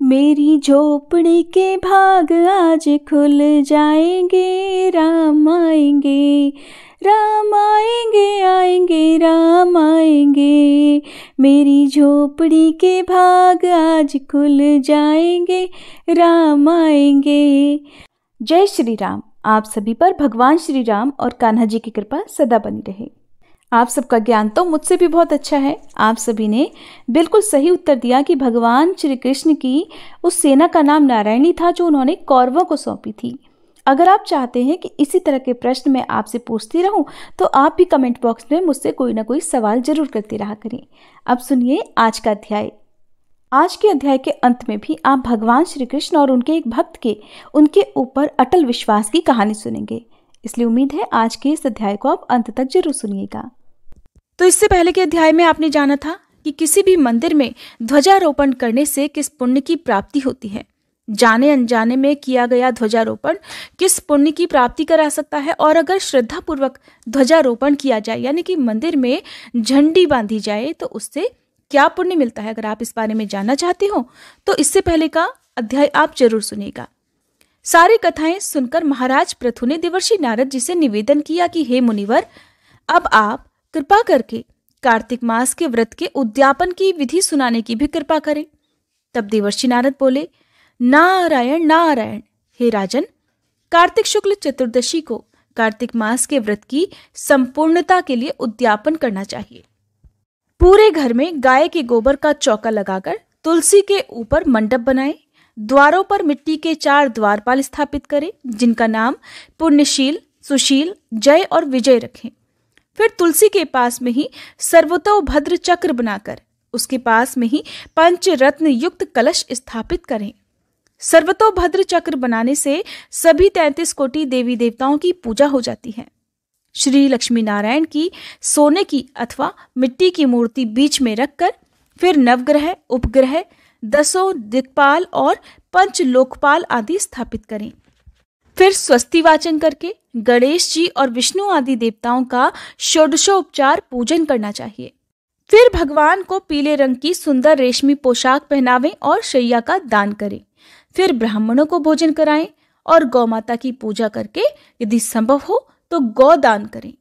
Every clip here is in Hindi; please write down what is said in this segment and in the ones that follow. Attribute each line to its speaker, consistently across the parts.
Speaker 1: मेरी झोपड़ी के भाग आज खुल जाएंगे, राम आएंगे, राम आएंगे, आएंगे राम आएंगे। मेरी झोपड़ी के भाग आज खुल जाएंगे, राम आएंगे। जय श्री राम। आप सभी पर भगवान श्री राम और कान्हा जी की कृपा सदा बनी रहे। आप सबका ज्ञान तो मुझसे भी बहुत अच्छा है। आप सभी ने बिल्कुल सही उत्तर दिया कि भगवान श्री कृष्ण की उस सेना का नाम नारायणी था जो उन्होंने कौरवों को सौंपी थी। अगर आप चाहते हैं कि इसी तरह के प्रश्न मैं आपसे पूछती रहूं तो आप भी कमेंट बॉक्स में मुझसे कोई ना कोई सवाल जरूर करते रहा करें। अब सुनिए आज का अध्याय। आज के अध्याय के अंत में भी आप भगवान श्री कृष्ण और उनके एक भक्त के उनके ऊपर अटल विश्वास की कहानी सुनेंगे। इसलिए उम्मीद है आज के इस अध्याय को आप अंत तक जरूर सुनिएगा। तो इससे पहले के अध्याय में आपने जाना था कि किसी भी मंदिर में ध्वजारोपण करने से किस पुण्य की प्राप्ति होती है। जाने अनजाने में किया गया ध्वजारोपण किस पुण्य की प्राप्ति करा सकता है, और अगर श्रद्धा पूर्वक ध्वजारोपण किया जाए यानी कि मंदिर में झंडी बांधी जाए तो उससे क्या पुण्य मिलता है। अगर आप इस बारे में जानना चाहते हो तो इससे पहले का अध्याय आप जरूर सुनिएगा। सारी कथाएं सुनकर महाराज पृथु ने देवर्षि नारद जी से निवेदन किया कि हे मुनिवर, अब आप कृपा करके कार्तिक मास के व्रत के उद्यापन की विधि सुनाने की भी कृपा करें। तब देवर्षि नारद बोले, नारायण नारायण। हे राजन, कार्तिक शुक्ल चतुर्दशी को कार्तिक मास के व्रत की संपूर्णता के लिए उद्यापन करना चाहिए। पूरे घर में गाय के गोबर का चौका लगाकर तुलसी के ऊपर मंडप बनाएं। द्वारों पर मिट्टी के 4 द्वारपाल स्थापित करें जिनका नाम पुण्यशील, सुशील, जय और विजय रखें। फिर तुलसी के पास में ही सर्वतोभद्र चक्र बनाकर उसके पास में ही पंचरत्न युक्त कलश स्थापित करें। सर्वतोभद्र चक्र बनाने से सभी 33 कोटि देवी देवताओं की पूजा हो जाती है। श्री लक्ष्मी नारायण की सोने की अथवा मिट्टी की मूर्ति बीच में रखकर फिर नवग्रह, उपग्रह, 10 दिक्पाल और 5 लोकपाल आदि स्थापित करें। फिर स्वस्ति वाचन करके गणेश जी और विष्णु आदि देवताओं का षोडशोपचार पूजन करना चाहिए। फिर भगवान को पीले रंग की सुंदर रेशमी पोशाक पहनावें और शैया का दान करें। फिर ब्राह्मणों को भोजन कराएं और गौ माता की पूजा करके यदि संभव हो तो गौ दान करें।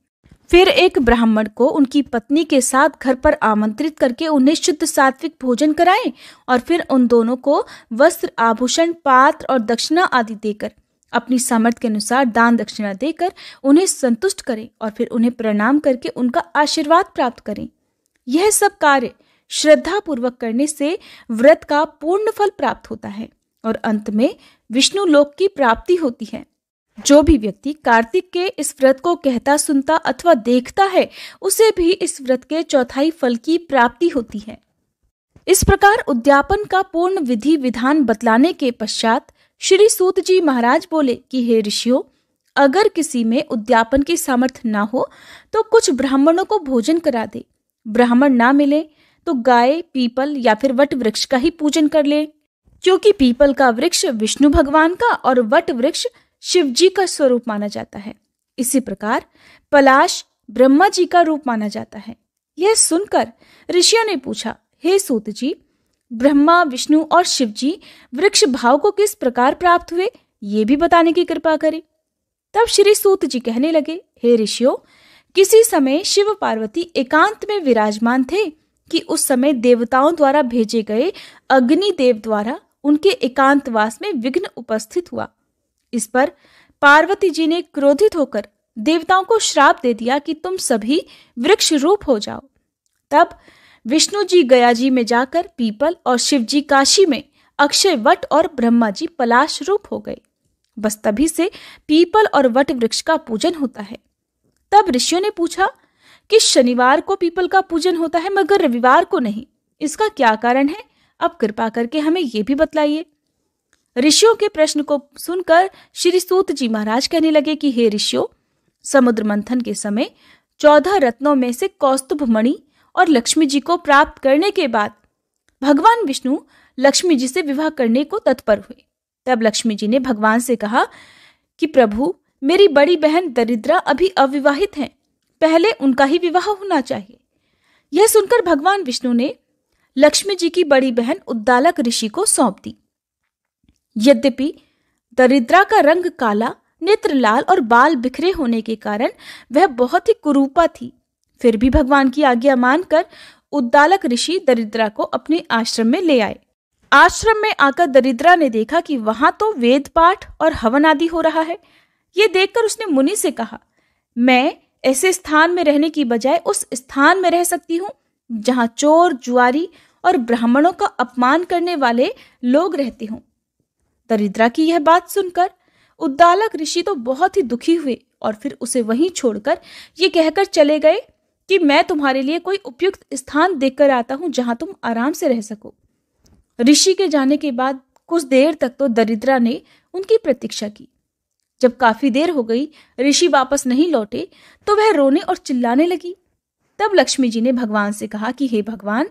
Speaker 1: फिर एक ब्राह्मण को उनकी पत्नी के साथ घर पर आमंत्रित करके उन्हें शुद्ध सात्विक भोजन कराएं और फिर उन दोनों को वस्त्र, आभूषण, पात्र और दक्षिणा आदि देकर अपनी सामर्थ्य के अनुसार दान दक्षिणा देकर उन्हें संतुष्ट करें और फिर उन्हें प्रणाम करके उनका आशीर्वाद प्राप्त करें। यह सब कार्य श्रद्धा पूर्वक करने से व्रत का पूर्ण फल प्राप्त होता है और अंत में विष्णु लोक की प्राप्ति होती है। जो भी व्यक्ति कार्तिक के इस व्रत को कहता, सुनता अथवा देखता है उसे भी इस व्रत के चौथाई फल की प्राप्ति होती है। इस प्रकार उद्यापन का पूर्ण विधि विधान बतलाने के पश्चात श्री सूत जी महाराज बोले कि हे ऋषियों, अगर किसी में उद्यापन की सामर्थ्य ना हो तो कुछ ब्राह्मणों को भोजन करा दे। ब्राह्मण ना मिले तो गाय, पीपल या फिर वट वृक्ष का ही पूजन कर ले, क्योंकि पीपल का वृक्ष विष्णु भगवान का और वट वृक्ष शिव जी का स्वरूप माना जाता है। इसी प्रकार पलाश ब्रह्मा जी का रूप माना जाता है। यह सुनकर ऋषियों ने पूछा, हे सूत जी, ब्रह्मा, विष्णु और शिव जी वृक्ष भाव को किस प्रकार प्राप्त हुए, ये भी बताने की कृपा करें। तब श्री सूत जी कहने लगे, हे ऋषियों, किसी समय शिव पार्वती एकांत में विराजमान थे कि उस समय देवताओं द्वारा भेजे गए अग्निदेव द्वारा उनके एकांतवास में विघ्न उपस्थित हुआ। इस पर पार्वती जी ने क्रोधित होकर देवताओं को श्राप दे दिया कि तुम सभी वृक्ष रूप हो जाओ। तब विष्णु जी गया जी में जाकर पीपल और शिव जी काशी में अक्षय वट और ब्रह्मा जी पलाश रूप हो गए। बस तभी से पीपल और वट वृक्ष का पूजन होता है। तब ऋषियों ने पूछा कि शनिवार को पीपल का पूजन होता है मगर रविवार को नहीं, इसका क्या कारण है? अब कृपा करके हमें ये भी बतलाइए। ऋषियों के प्रश्न को सुनकर श्री सूत जी महाराज कहने लगे कि हे ऋषियों, समुद्र मंथन के समय 14 रत्नों में से कौस्तुभ मणि और लक्ष्मी जी को प्राप्त करने के बाद भगवान विष्णु लक्ष्मी जी से विवाह करने को तत्पर हुए। तब लक्ष्मी जी ने भगवान से कहा कि प्रभु, मेरी बड़ी बहन दरिद्रा अभी अविवाहित हैं, पहले उनका ही विवाह होना चाहिए। यह सुनकर भगवान विष्णु ने लक्ष्मी जी की बड़ी बहन उद्दालक ऋषि को सौंप दी। यद्यपि दरिद्रा का रंग काला, नेत्र लाल और बाल बिखरे होने के कारण वह बहुत ही कुरूपा थी, फिर भी भगवान की आज्ञा मानकर उद्दालक ऋषि दरिद्रा को अपने आश्रम में ले आए। आश्रम में आकर दरिद्रा ने देखा कि वहां तो वेद पाठ और हवन आदि हो रहा है। ये देखकर उसने मुनि से कहा, मैं ऐसे स्थान में रहने की बजाय उस स्थान में रह सकती हूँ जहां चोर, जुआरी और ब्राह्मणों का अपमान करने वाले लोग रहते हों। दरिद्रा की यह बात सुनकर उद्दालक ऋषि तो बहुत ही दुखी हुए और फिर उसे वहीं छोड़कर ये कहकर चले गए कि मैं तुम्हारे लिए कोई उपयुक्त स्थान देखकर आता हूं जहां तुम आराम से रह सको। ऋषि के जाने के बाद कुछ देर तक तो दरिद्रा ने उनकी प्रतीक्षा की। जब काफी देर हो गई, ऋषि वापस नहीं लौटे तो वह रोने और चिल्लाने लगी। तब लक्ष्मी जी ने भगवान से कहा कि हे भगवान,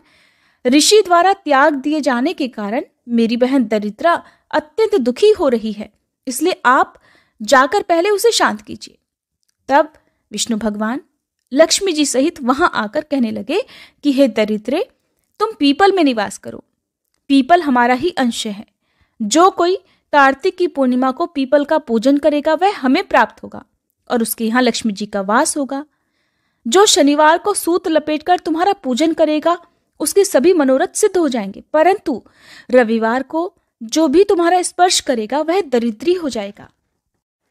Speaker 1: ऋषि द्वारा त्याग दिए जाने के कारण मेरी बहन दरिद्रा अत्यंत दुखी हो रही है, इसलिए आप जाकर पहले उसे शांत कीजिए। तब विष्णु भगवान लक्ष्मी जी सहित वहां आकर कहने लगे कि हे दरिद्रे, तुम पीपल में निवास करो। पीपल हमारा ही अंश है। जो कोई कार्तिक की पूर्णिमा को पीपल का पूजन करेगा वह हमें प्राप्त होगा और उसके यहाँ लक्ष्मी जी का वास होगा। जो शनिवार को सूत लपेटकर तुम्हारा पूजन करेगा उसके सभी मनोरथ सिद्ध हो जाएंगे, परंतु रविवार को जो भी तुम्हारा स्पर्श करेगा वह दरिद्री हो जाएगा।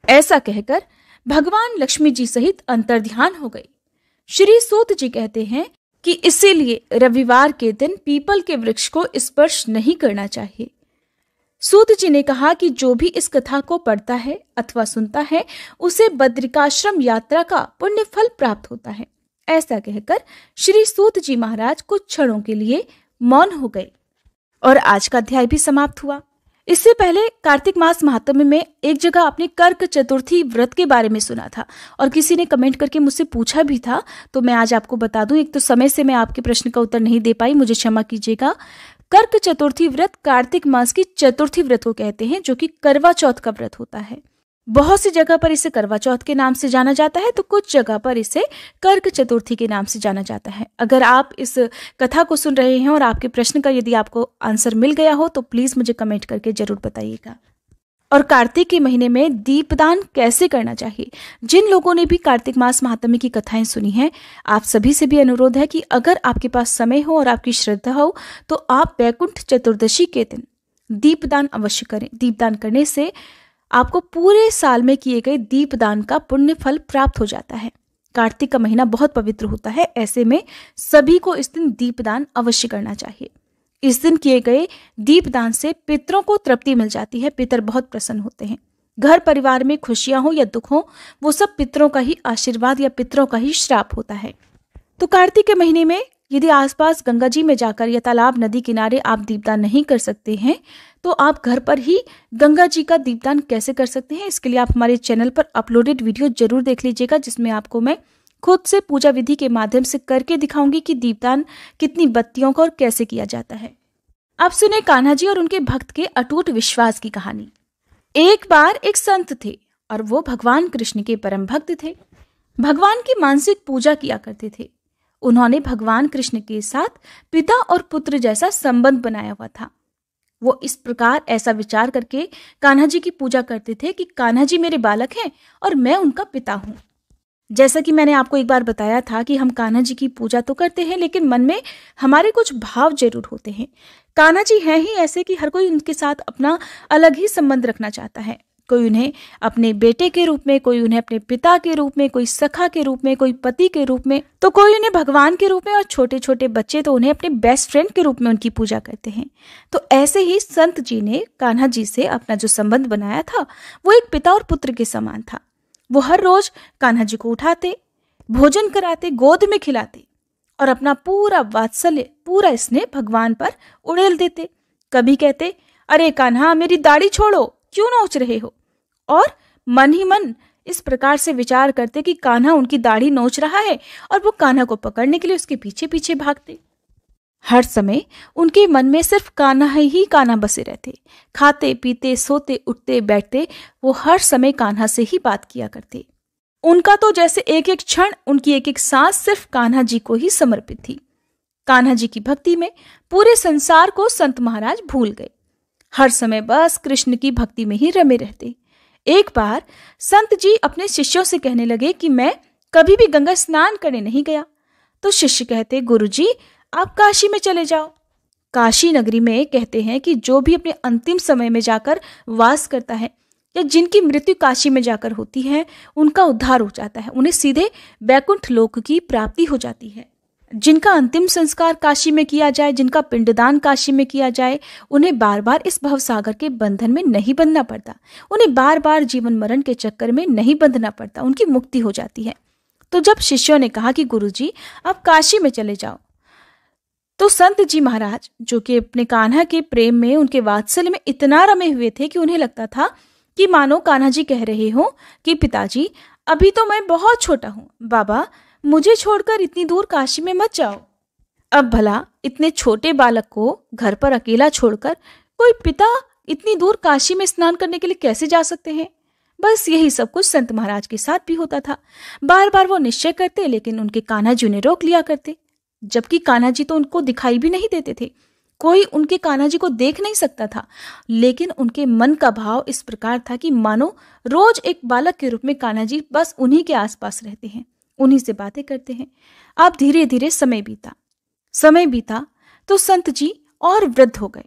Speaker 1: ऐसा कहकर भगवान लक्ष्मी जी सहित अंतर्ध्यान हो गए। श्री सूत जी कहते हैं कि इसीलिए रविवार के दिन पीपल के वृक्ष को स्पर्श नहीं करना चाहिए। सूत जी ने कहा कि जो भी इस कथा को पढ़ता है अथवा सुनता है उसे बद्रिकाश्रम यात्रा का पुण्य फल प्राप्त होता है। ऐसा कहकर श्री सूत जी महाराज कुछ क्षणों के लिए मौन हो गए और आज का अध्याय भी समाप्त हुआ। इससे पहले कार्तिक मास महात्म्य में एक जगह आपने कर्क चतुर्थी व्रत के बारे में सुना था और किसी ने कमेंट करके मुझसे पूछा भी था, तो मैं आज आपको बता दूं। एक तो समय से मैं आपके प्रश्न का उत्तर नहीं दे पाई, मुझे क्षमा कीजिएगा। कर्क चतुर्थी व्रत कार्तिक मास की चतुर्थी व्रत को कहते हैं, जो कि करवा चौथ का व्रत होता है। बहुत सी जगह पर इसे करवा चौथ के नाम से जाना जाता है तो कुछ जगह पर इसे कर्क चतुर्थी के नाम से जाना जाता है। अगर आप इस कथा को सुन रहे हैं और आपके प्रश्न का यदि आपको आंसर मिल गया हो तो प्लीज मुझे कमेंट करके जरूर बताइएगा। और कार्तिक के महीने में दीपदान कैसे करना चाहिए, जिन लोगों ने भी कार्तिक मास महात्म्य की कथाएं सुनी हैं, आप सभी से भी अनुरोध है कि अगर आपके पास समय हो और आपकी श्रद्धा हो तो आप वैकुंठ चतुर्दशी के दिन दीपदान अवश्य करें। दीपदान करने से आपको पूरे साल में किए गए दीपदान का पुण्य फल प्राप्त हो जाता है। कार्तिक का महीना बहुत पवित्र होता है, ऐसे में सभी को इस दिन दीपदान अवश्य करना चाहिए। इस दिन किए गए दीपदान से पितरों को तृप्ति मिल जाती है, पितर बहुत प्रसन्न होते हैं। घर परिवार में खुशियां हो या दुख हो, वो सब पितरों का ही आशीर्वाद या पितरों का ही श्राप होता है। तो कार्तिक के महीने में यदि आसपास गंगा जी में जाकर या तालाब, नदी किनारे आप दीपदान नहीं कर सकते हैं तो आप घर पर ही गंगा जी का दीपदान कैसे कर सकते हैं, इसके लिए आप हमारे चैनल पर अपलोडेड वीडियो जरूर देख लीजिएगा, जिसमें आपको मैं खुद से पूजा विधि के माध्यम से करके दिखाऊंगी कि दीपदान कितनी बत्तियों का और कैसे किया जाता है। अब सुने कान्हा जी और उनके भक्त के अटूट विश्वास की कहानी। एक बार एक संत थे और वो भगवान कृष्ण के परम भक्त थे। भगवान की मानसिक पूजा किया करते थे। उन्होंने भगवान कृष्ण के साथ पिता और पुत्र जैसा संबंध बनाया हुआ था। वो इस प्रकार ऐसा विचार करके कान्हा जी की पूजा करते थे कि कान्हा जी मेरे बालक हैं और मैं उनका पिता हूँ। जैसा कि मैंने आपको एक बार बताया था कि हम कान्हा जी की पूजा तो करते हैं लेकिन मन में हमारे कुछ भाव जरूर होते हैं। कान्हा जी हैं ही ऐसे कि हर कोई उनके साथ अपना अलग ही संबंध रखना चाहता है। कोई उन्हें अपने बेटे के रूप में, कोई उन्हें अपने पिता के रूप में, कोई सखा के रूप में, कोई पति के रूप में, तो कोई उन्हें भगवान के रूप में, और छोटे छोटे बच्चे तो उन्हें अपने बेस्ट फ्रेंड के रूप में उनकी पूजा करते हैं। तो ऐसे ही संत जी ने कान्हा जी से अपना जो संबंध बनाया था वो एक पिता और पुत्र के समान था। वो हर रोज कान्हा जी को उठाते, भोजन कराते, गोद में खिलाते और अपना पूरा वात्सल्य, पूरा स्नेह भगवान पर उड़ेल देते। कभी कहते, अरे कान्हा मेरी दाढ़ी छोड़ो, क्यों नोच रहे हो, और मन ही मन इस प्रकार से विचार करते कि कान्हा उनकी दाढ़ी नोच रहा है और वो कान्हा को पकड़ने के लिए उसके पीछे पीछे भागते। हर समय उनके मन में सिर्फ कान्हा ही कान्हा बसे रहते। खाते पीते, सोते उठते बैठते वो हर समय कान्हा से ही बात किया करते। उनका तो जैसे एक एक क्षण, उनकी एक एक सांस सिर्फ कान्हा जी को ही समर्पित थी। कान्हा जी की भक्ति में पूरे संसार को संत महाराज भूल गए। हर समय बस कृष्ण की भक्ति में ही रमे रहते। एक बार संत जी अपने शिष्यों से कहने लगे कि मैं कभी भी गंगा स्नान करने नहीं गया। तो शिष्य कहते, गुरुजी आप काशी में चले जाओ। काशी नगरी में कहते हैं कि जो भी अपने अंतिम समय में जाकर वास करता है या जिनकी मृत्यु काशी में जाकर होती है, उनका उद्धार हो जाता है, उन्हें सीधे वैकुंठ लोक की प्राप्ति हो जाती है। जिनका अंतिम संस्कार काशी में किया जाए, जिनका पिंडदान काशी में किया जाए, उन्हें बार बार इस भवसागर के बंधन में नहीं बंधना पड़ता, उन्हें बार बार जीवन मरण के चक्कर में नहीं बंधना पड़ता, उनकी मुक्ति हो जाती है। तो जब शिष्यों ने कहा कि गुरुजी आप काशी में चले जाओ, तो संत जी महाराज, जो कि अपने कान्हा के प्रेम में, उनके वात्सल्य में इतना रमे हुए थे कि उन्हें लगता था कि मानो कान्हा जी कह रहे हो कि पिताजी अभी तो मैं बहुत छोटा हूँ, बाबा मुझे छोड़कर इतनी दूर काशी में मत जाओ। अब भला इतने छोटे बालक को घर पर अकेला छोड़कर कोई पिता इतनी दूर काशी में स्नान करने के लिए कैसे जा सकते हैं। बस यही सब कुछ संत महाराज के साथ भी होता था। बार बार वो निश्चय करते, लेकिन उनके कान्हा जी उन्हें रोक लिया करते, जबकि कान्हा जी तो उनको दिखाई भी नहीं देते थे, कोई उनके कान्हा जी को देख नहीं सकता था। लेकिन उनके मन का भाव इस प्रकार था कि मानो रोज एक बालक के रूप में कान्हा जी बस उन्हीं के आसपास रहते हैं, उन्हीं से बातें करते हैं। अब धीरे धीरे समय बीता तो संत जी और वृद्ध हो गए,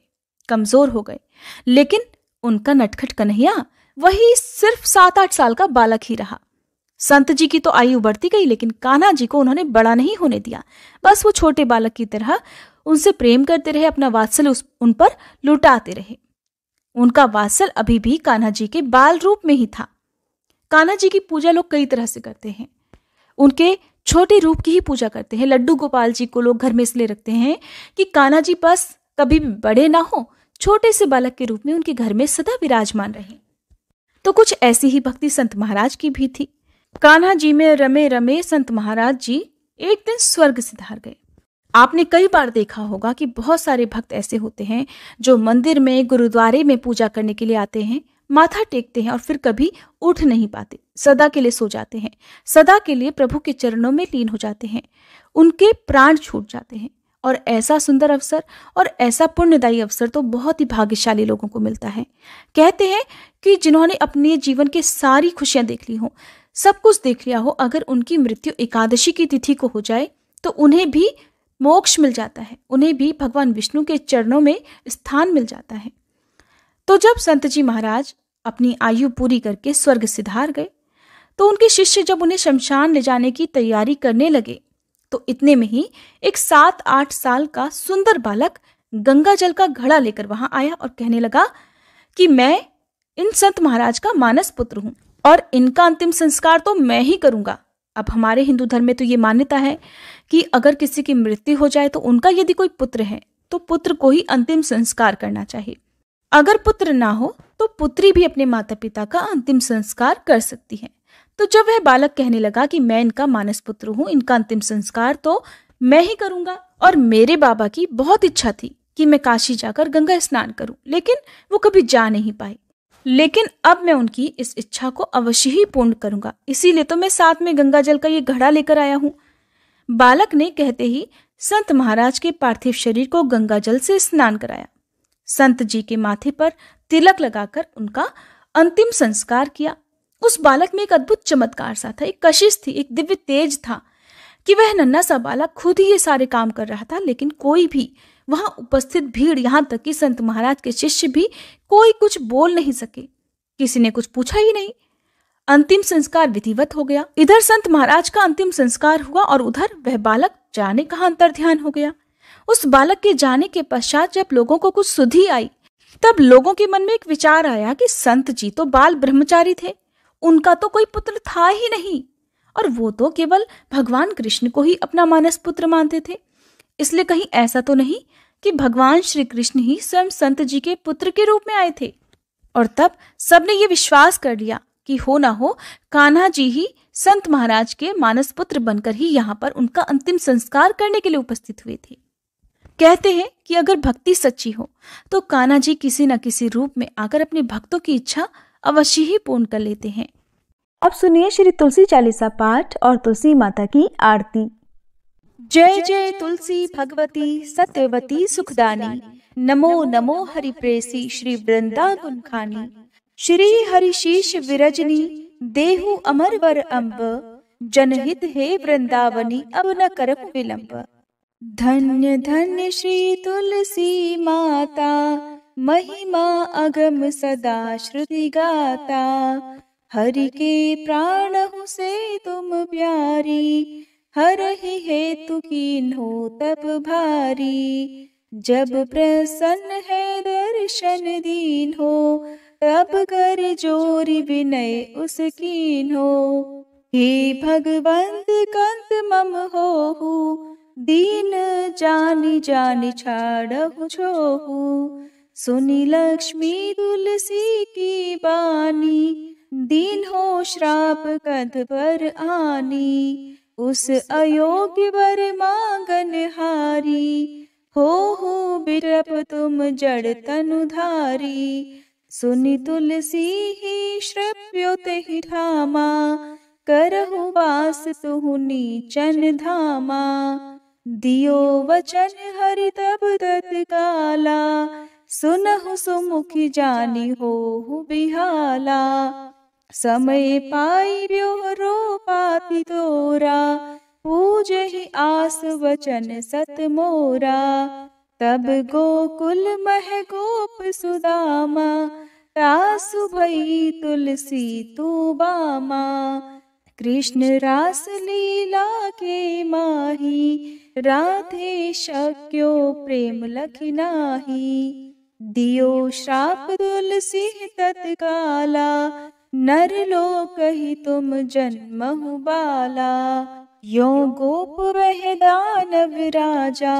Speaker 1: कमजोर हो गए, लेकिन उनका नटखट कन्हैया वही सिर्फ 7-8 साल का बालक ही रहा। संत जी की तो आयु बढ़ती गई, लेकिन कान्हा जी को उन्होंने बड़ा नहीं होने दिया। बस वो छोटे बालक की तरह उनसे प्रेम करते रहे, अपना वात्सल्य उन पर लुटाते रहे। उनका वात्सल्य अभी भी कान्हा जी के बाल रूप में ही था। कान्हा जी की पूजा लोग कई तरह से करते हैं, उनके छोटे रूप की ही पूजा करते हैं। लड्डू गोपाल जी को लोग घर में इसलिए रखते हैं कि कान्हा जी बस कभी भी बड़े ना हो, छोटे से बालक के रूप में उनके घर में सदा विराजमान रहे। तो कुछ ऐसी ही भक्ति संत महाराज की भी थी। कान्हा जी में रमे रमे संत महाराज जी एक दिन स्वर्ग सिधार गए। आपने कई बार देखा होगा कि बहुत सारे भक्त ऐसे होते हैं जो मंदिर में, गुरुद्वारे में पूजा करने के लिए आते हैं, माथा टेकते हैं और फिर कभी उठ नहीं पाते, सदा के लिए सो जाते हैं, सदा के लिए प्रभु के चरणों में लीन हो जाते हैं, उनके प्राण छूट जाते हैं। और ऐसा सुंदर अवसर और ऐसा पुण्यदायी अवसर तो बहुत ही भाग्यशाली लोगों को मिलता है। कहते हैं कि जिन्होंने अपने जीवन की सारी खुशियां देख ली हो, सब कुछ देख लिया हो, अगर उनकी मृत्यु एकादशी की तिथि को हो जाए तो उन्हें भी मोक्ष मिल जाता है, उन्हें भी भगवान विष्णु के चरणों में स्थान मिल जाता है। तो जब संत जी महाराज अपनी आयु पूरी करके स्वर्ग सिधार गए, तो उनके शिष्य जब उन्हें शमशान ले जाने की तैयारी करने लगे, तो इतने में ही एक 7-8 साल का सुंदर बालक गंगा जल का घड़ा लेकर वहां आया और कहने लगा कि मैं इन संत महाराज का मानस पुत्र हूं और इनका अंतिम संस्कार तो मैं ही करूंगा। अब हमारे हिंदू धर्म में तो ये मान्यता है कि अगर किसी की मृत्यु हो जाए तो उनका यदि कोई पुत्र है तो पुत्र को ही अंतिम संस्कार करना चाहिए। अगर पुत्र ना हो तो पुत्री भी अपने माता पिता का अंतिम संस्कार कर सकती है। तो जब वह बालक कहने लगा कि मैं इनका मानस पुत्र हूं, इनका अंतिम संस्कार तो मैं ही करूंगा, और मेरे बाबा की बहुत इच्छा थी कि मैं काशी जाकर गंगा स्नान करूं, लेकिन वो कभी जा नहीं पाए, लेकिन अब मैं उनकी इस इच्छा को अवश्य ही पूर्ण करूंगा, इसीलिए तो मैं साथ में गंगा जल का ये घड़ा लेकर आया हूं। बालक ने कहते ही संत महाराज के पार्थिव शरीर को गंगा जल से स्नान कराया, संत जी के माथे पर तिलक लगाकर उनका अंतिम संस्कार किया। उस बालक में एक अद्भुत चमत्कार सा था, एक कशिश थी, एक दिव्य तेज था कि वह नन्हा सा बालक खुद ही ये सारे काम कर रहा था, लेकिन कोई भी वहां उपस्थित भीड़, यहां तक कि संत महाराज के शिष्य भी कोई कुछ बोल नहीं सके, किसी ने कुछ पूछा ही नहीं। अंतिम संस्कार विधिवत हो गया। इधर संत महाराज का अंतिम संस्कार हुआ और उधर वह बालक जाने कहां अंतर्ध्यान हो गया। उस बालक के जाने के पश्चात जब लोगों को कुछ सुधि आई, तब लोगों के मन में एक विचार आया कि संत जी तो बाल ब्रह्मचारी थे, उनका तो कोई पुत्र था ही नहीं, और वो तो केवल भगवान कृष्ण को ही अपना मानस पुत्र मानते थे। इसलिए कहीं ऐसा तो नहीं कि भगवान श्री कृष्ण ही स्वयं संत जी के पुत्र के रूप में आए थे। और तब सबने ये विश्वास कर लिया कि हो ना हो कान्हा जी ही संत महाराज के मानस पुत्र बनकर ही यहाँ पर उनका अंतिम संस्कार करने के लिए उपस्थित हुए थे। कहते हैं कि अगर भक्ति सच्ची हो तो कान्हा जी किसी न किसी रूप में आकर अपने भक्तों की इच्छा अवश्य ही पूर्ण कर लेते हैं। अब सुनिए श्री तुलसी चालीसा पाठ और तुलसी माता की आरती। जय जय तुलसी भगवती सत्यवती सुखदानी, नमो नमो हरि प्रेसी श्री वृंदा गुण खानी। श्री हरि शीश विरजनी देहु अमर वर अम्ब। जनहित हे वृंदावनी अब न करम विलंब। धन्य धन्य श्री तुलसी माता महिमा अगम सदा श्रुति गाता। हरि के प्राण से तुम प्यारी हरहि हेतु कीन्हो तप भारी। जब प्रसन्न है दर्शन दीन हो तब कर जोरी विनय उस कीन्हो। हे भगवंत कंत मम होहु दीन जानि जानि छाड़हु छोहु। सुनी लक्ष्मी तुलसी की बानी दीन हो श्राप कद पर आनी। उस अयोग्य वर मांगन हारी हो बिरप तुम जड़ तनुधारी। सुनि तुलसी ही श्रव्यो तेहि ठामा करहु वास तुहु नीचन धामा। दियो वचन हरि तब तत्काला सुनहु सुमुखी जानी होहु बिहाला। समय पाई ब्योहरो पाति तोरा पूजहि आस वचन सत मोरा। तब गोकुल मह गोप सुदामा तासु भई तुलसी तू बामा। कृष्ण रास लीला के माही राधे शक्यो प्रेम लखि नाही। दियो श्राप तुलसी तत्काला नरलोक ही तुम जन्महु बाला। यो गोप वह दानव राजा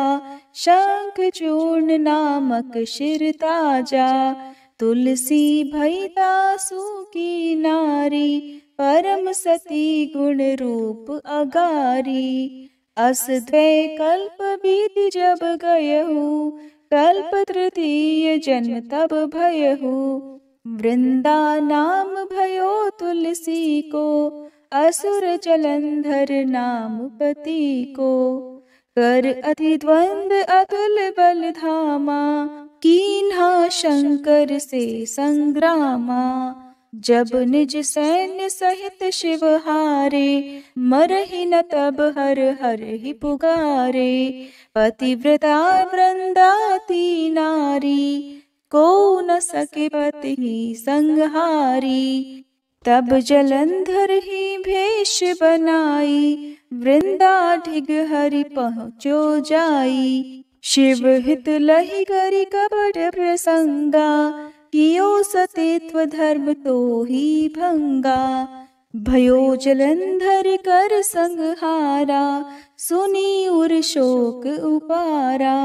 Speaker 1: शंख चूर्ण नामक शिर ताजा। तुलसी भई दासु की नारी परम सती गुण रूप अगारी। अस द्वै कल्प बीत जब गयहु कल्प तृतीय जन्म तब भयहु। वृंदा नाम भयो तुलसी को असुर जलंधर नाम पति को। कर अति द्वंद अतुल बल धामा कीन्हा शंकर से संग्रामा। जब निज सैन्य सहित शिव हारे मरहि न तब हर हर ही पुकारे। पतिव्रता वृंदाती नारी को न सके पति संहारी। तब जलंधर ही भेष बनाई वृंदा ढिग हरि पहुँचो जाई। शिव हित लहि करि कपट प्रसंगा कियो सतीत्व धर्म तो ही भंगा। भयो जलंधर कर संहारा सुनी उर शोक उपारा।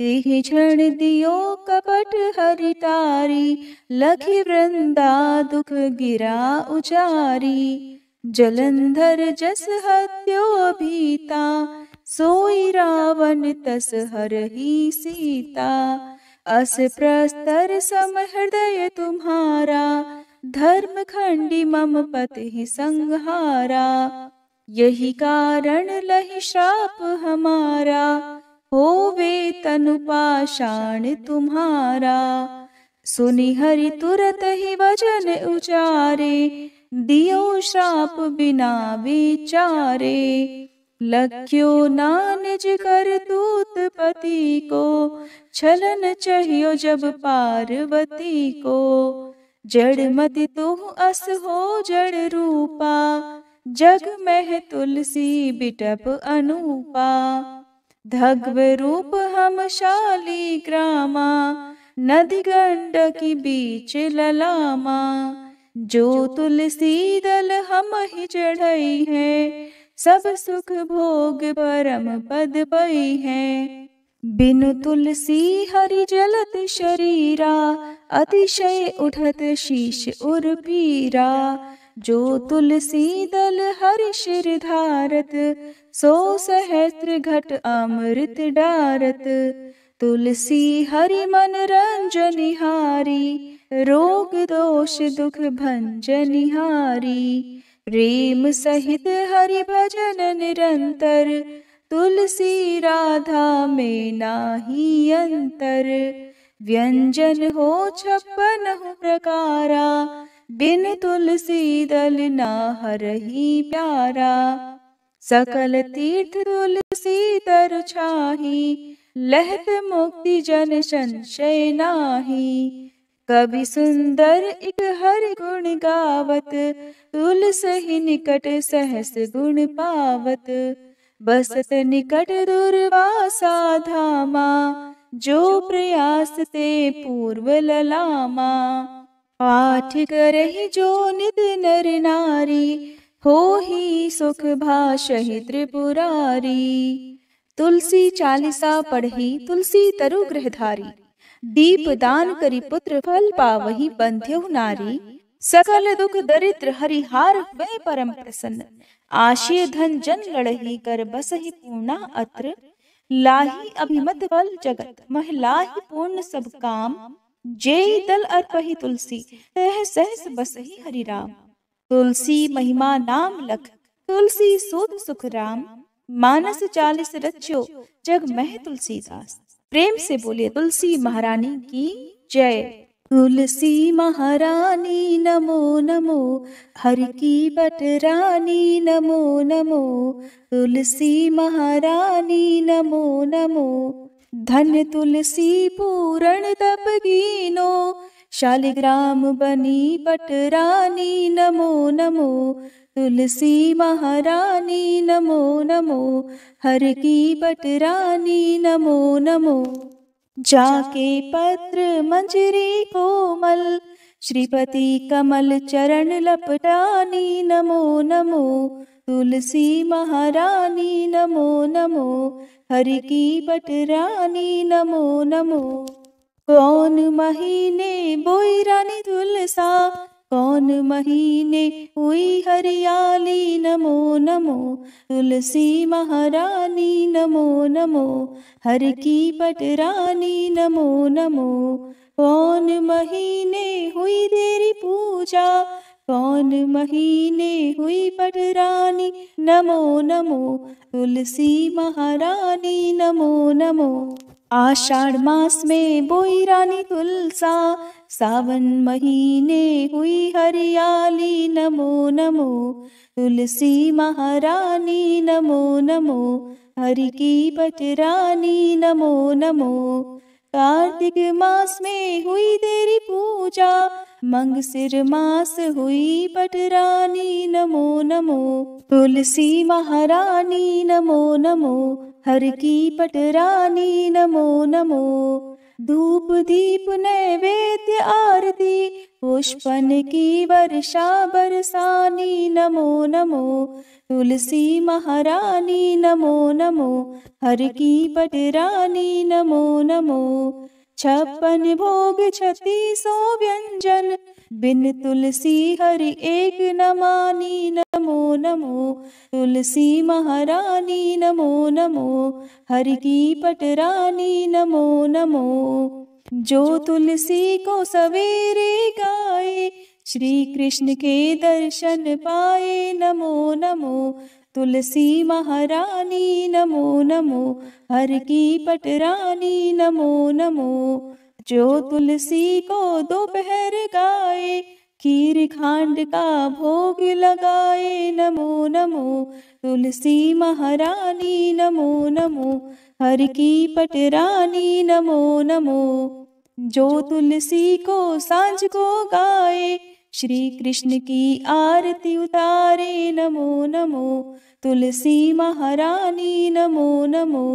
Speaker 1: एहि क्षण दियो कपट हरि तारी लखि वृंदा दुख गिरा उचारी। जलंधर जस हत्यो भीता सोई रावण तस हरहि सीता। अस प्रस्तर सम हृदय तुम्हारा धर्म खंडी मम पति संहारा। यही कारण लहि श्राप हमारा होवे तनु पाषाण तुम्हारा। सुनि हरि तुरत ही वचन उचारे दियो श्राप बिना विचारे। लख्यो ना निज कर दूत पति को छलन चाहियो जब पार्वती को। जड़ मति तुह अस हो जड़ रूपा जग में तुलसी बिटप अनूपा। धग्व रूप हम शाली ग्रामा नदी गंडकी बीच ललामा। जो तुलसी दल हम ही चढ़ई है सब सुख भोग परम पद पई है। बिनु तुलसी हरि जलत शरीरा अतिशय उठत शीश उर पीरा। जो तुलसी दल हरि शिर धारत सो सहस्त्र घट अमृत डारत। तुलसी हरि मन रंजनिहारी रोग दोष दुख भंजनिहारी। प्रेम सहित हरि भजन निरंतर तुलसी राधा में नाही अंतर। व्यंजन हो 56 प्रकारा, बिन तुलसी दल ना हरहि प्यारा। सकल तीर्थ तुलसी तरु छाही, लहत मुक्ति जन संशय नाही। कवि सुंदर इक हरि गुण गावत, तुलसी निकट सहस गुण पावत। बसत निकट दुर्वासा धामा, जो प्रयास ते पूर्व ललामा। पाठ करहि जो नित नर नारी, होहि सुख भाषहि त्रिपुरारी। तुलसी चालीसा पढ़ी तुलसी तरु गृहधारी, दीप दान करी पुत्र फल पावहि बंध्यहु नारी। सकल दुख दरिद्र हरिहार हुए परम प्रसन्न, आशय धन जन लड़ही कर बसहि पूर्णा अत्र। लाही अभिमत फल जगत महिलाहि पूर्ण सब काम, जेहि दल अर्पहि तुलसी तह सहस बसहि हरि राम। तुलसी महिमा नाम लख, तुलसी सूत सुख राम। मानस 40 रच्यो, जग मह तुलसीदास। प्रेम से बोलिए तुलसी महारानी की जय। तुलसी महारानी नमो नमो, हरि की बटरानी नमो नमो। तुलसी महारानी नमो नमो, धन्य तुलसी पूरण तप कीनो। शालिग्राम बनी बटरानी नमो नमो। तुलसी महारानी नमो नमो, हरि की बटरानी नमो नमो। जाके पत्र मंजरी कोमल, श्रीपति कमल चरण लपटानी नमो नमो। तुलसी महारानी नमो नमो, हरि की बटरानी नमो नमो। कौन महीने बोई रानी तुलसा, कौन महीने हुई हरियाली नमो नमो। तुलसी महारानी नमो नमो, हरि की बटरानी नमो नमो। कौन महीने हुई तेरी पूजा, कौन महीने हुई बटरानी नमो नमो। तुलसी महारानी नमो नमो। आषाढ़ मास में बोई रानी तुलसा, सावन महीने हुई हरियाली नमो नमो। तुलसी महारानी नमो नमो, हरि की बटरानी नमो नमो। कार्तिक मास में हुई तेरी पूजा, मंगसिर मास हुई बटरानी नमो नमो। तुलसी महारानी नमो नमो, हरि की बटरानी नमो नमो। धूप दीप नैवेद्य आरती, पुष्पन की वर्षा बरसानी नमो नमो। तुलसी महारानी नमो नमो, हरि की बटरानी नमो नमो। 56 भोग 3600 व्यंजन, बिन तुलसी हरि एक न मानी नमो नमो। तुलसी महारानी नमो नमो, हरि की बटरानी नमो नमो। जो तुलसी को सवेरे गाए, श्री कृष्ण के दर्शन पाए नमो नमो। तुलसी महारानी नमो नमो, हरि की बटरानी नमो नमो। जो तुलसी को दोपहर गाए, खीर खांड का भोग लगाए नमो नमो। तुलसी महारानी नमो नमो, हरि की बटरानी नमो नमो। जो तुलसी को सांझ को गाए, श्री कृष्ण की आरती उतारे नमो नमो। तुलसी महारानी नमो नमो,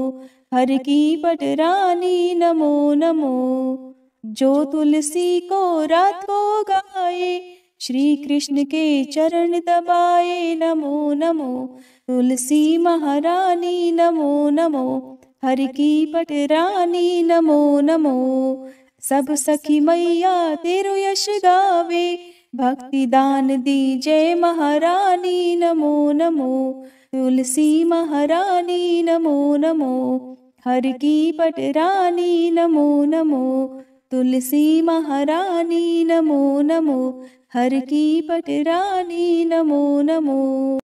Speaker 1: हरि की बटरानी नमो नमो। जो तुलसी को रात को गाए, श्री कृष्ण के चरण दबाए नमो नमो। तुलसी महारानी नमो नमो, हरि की बटरानी नमो नमो। सब सखी मैया तेरो यश गावे, भक्ति दान दी जय महारानी नमो नमो। तुलसी महारानी नमो नमो, हरि की बटरानी नमो नमो। तुलसी महारानी नमो नमो, हरि की बटरानी नमो नमो।